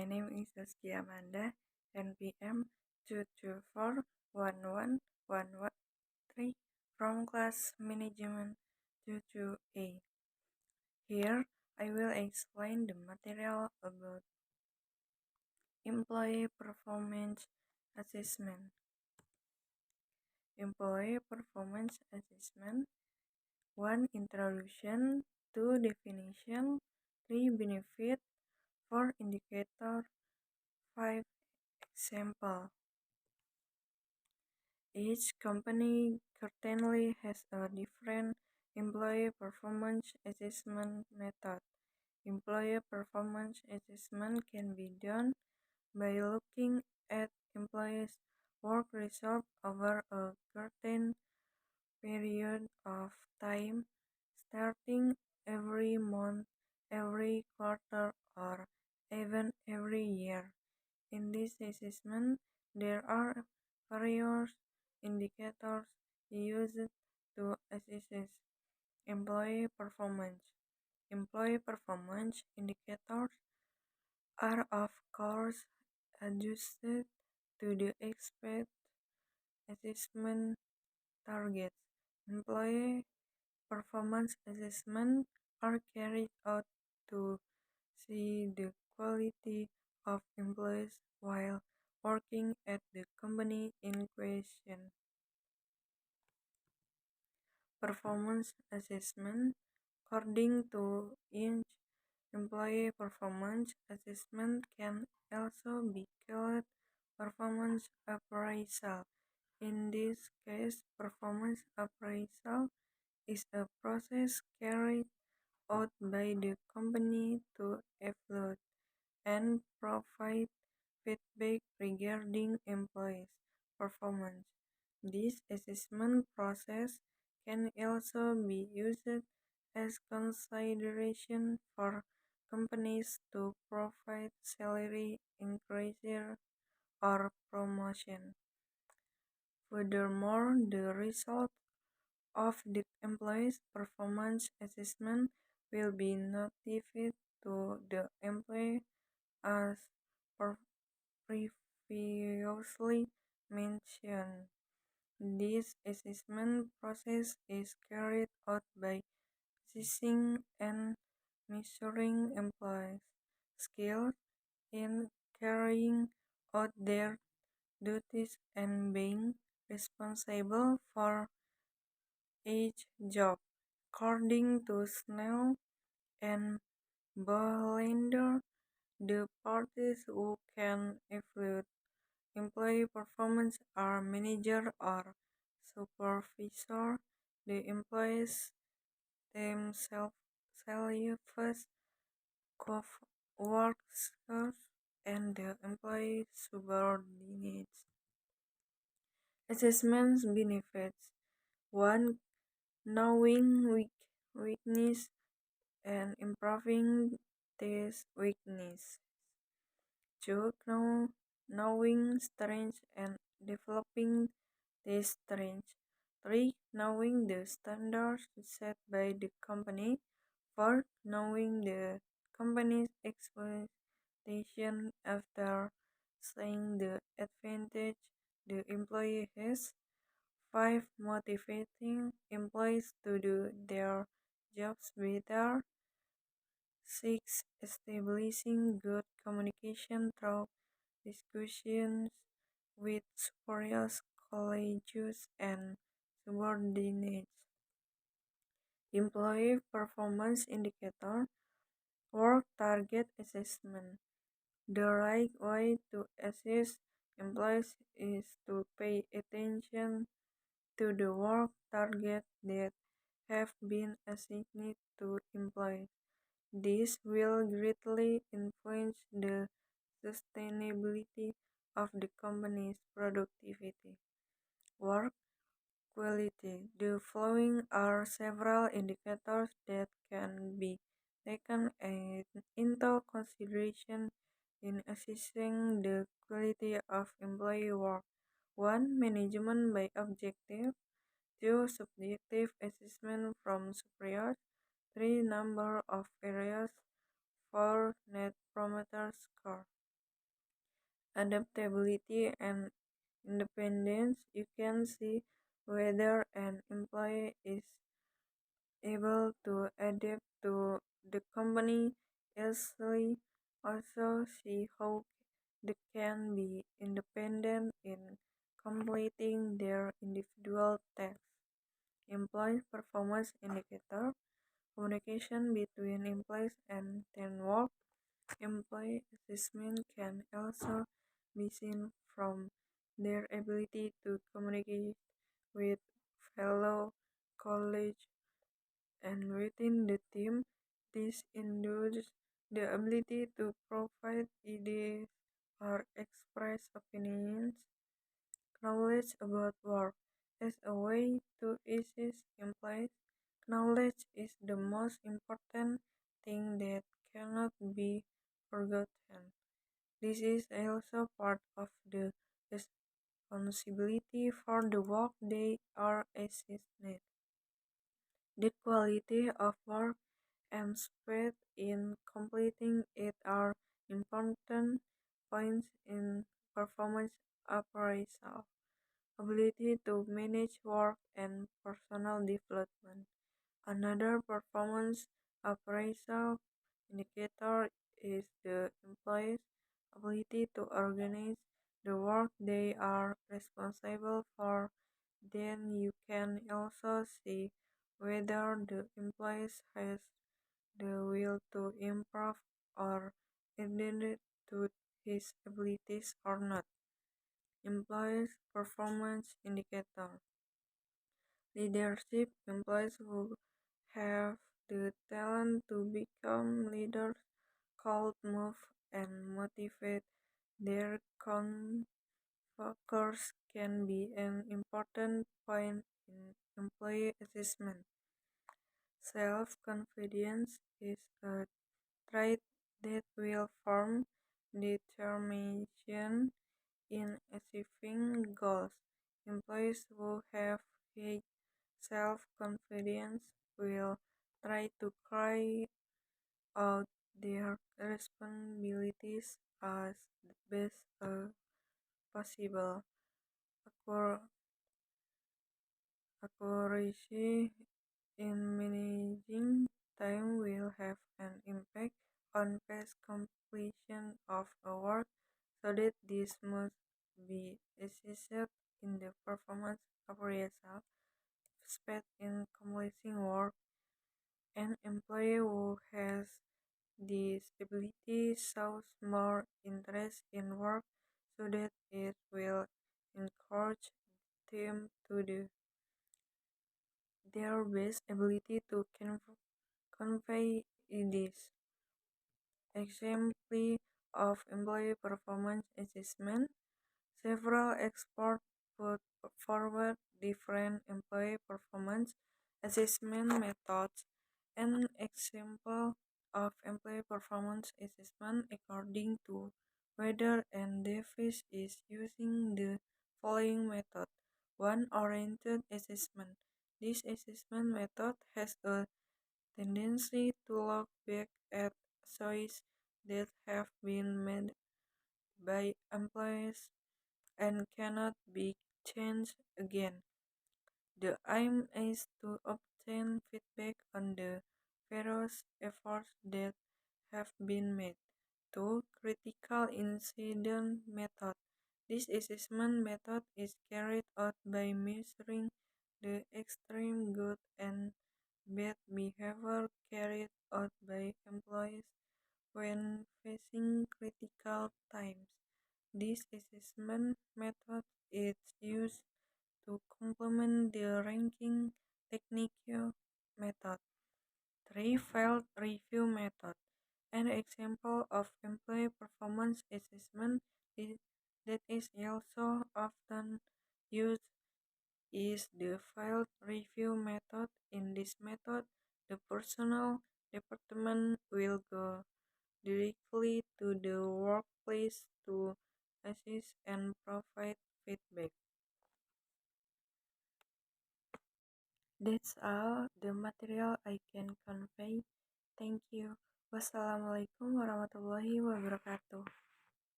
My name is Zaskia Amanda, NPM 2241113 from class management 22A. Here, I will explain the material about employee performance assessment. Employee performance assessment 1. Introduction, 2. Definition, 3. Benefit, 4. Indicator, 5. Example. Each company currently has a different employee performance assessment method. Employee performance assessment can be done by looking at employees' work results over a certain period of time, starting every month, every quarter, or even every year. In this assessment, there are various indicators used to assess employee performance. Employee performance indicators are, of course, adjusted to the expected assessment targets. Employee performance assessments are carried out to see the quality of employees while working at the company in question. Performance assessment. According to each employee performance assessment can also be called performance appraisal. In this case, performance appraisal is a process carried out by the company to evaluate and provide feedback regarding employees' performance. This assessment process can also be used as consideration for companies to provide salary increases or promotion. Furthermore, the result of the employee's performance assessment will be notified to the employee as previously mentioned. This assessment process is carried out by assessing and measuring employees' skills in carrying out their duties and being responsible for each job. According to Snell and Bohlander, the parties who can evaluate employee performance are manager or supervisor, the employees themselves, co-workers, and the employee subordinates. Assessment benefits 1. Knowing weakness and improving these weaknesses. 2. Knowing strengths and developing these strengths. 3. Knowing the standards set by the company. 4. Knowing the company's expectation after seeing the advantage the employee has. 5. Motivating employees to do their jobs better. 6. Establishing good communication through discussions with superiors, colleagues, and subordinates. Employee performance indicator. Work target assessment. The right way to assess employees is to pay attention to the work target that have been assigned to employees. This will greatly influence the sustainability of the company's productivity. Work quality. The following are several indicators that can be taken into consideration in assessing the quality of employee work. 1. Management by objective. 2. Subjective assessment from superiors. 3. Number of areas. 4. Net promoter score. adaptability, and independence. You can see whether an employee is able to adapt to the company easily. Also, see how they can be independent in completing their individual tasks. Employee performance indicator, communication between employees and teamwork. Employee assessment can also be seen from their ability to communicate with fellow colleagues and within the team. This includes the ability to provide ideas or express opinions, knowledge about work as a way to assist employees. Knowledge is the most important thing that cannot be forgotten. This is also part of the responsibility for the work they are assigned. The quality of work and speed in completing it are important points in performance appraisal. Ability to manage work and personal development. Another performance appraisal indicator is the employee's ability to organize the work they are responsible for. Then you can also see whether the employee has the will to improve or attend to his abilities or not. Employees performance indicator. Leadership employees who have the talent to become leaders could move and motivate their coworkers can be an important point in employee assessment. Self-confidence is a trait that will form determination in achieving goals. Employees who have high self-confidence will try to carry out their responsibilities as best as possible. Accur- Accuracy in managing time will have an impact on fast completion of a work, so that this must be assessed in the performance appraisal. Speed in completing work. An employee who has this ability shows more interest in work, so that it will encourage them to do their best ability to convey this. Example of employee performance assessment. Several experts put forward different employee performance assessment methods. An example of employee performance assessment according to Weather and Davis is using the following method. One oriented assessment. This assessment method has a tendency to look back at choices that have been made by employees and cannot be changed again. The aim is to obtain feedback on the various efforts that have been made. 2. Critical incident method. This assessment method is carried out by measuring the extreme good and bad behavior carried out by employees when facing critical times. This assessment method is used to complement the ranking technique method. 3. Field review method. An example of employee performance assessment that is also often used is the field review method. In this method, the personnel department will go directly to the workplace to assist and provide feedback. That's all the material I can convey. Thank you. Wassalamualaikum warahmatullahi wabarakatuh.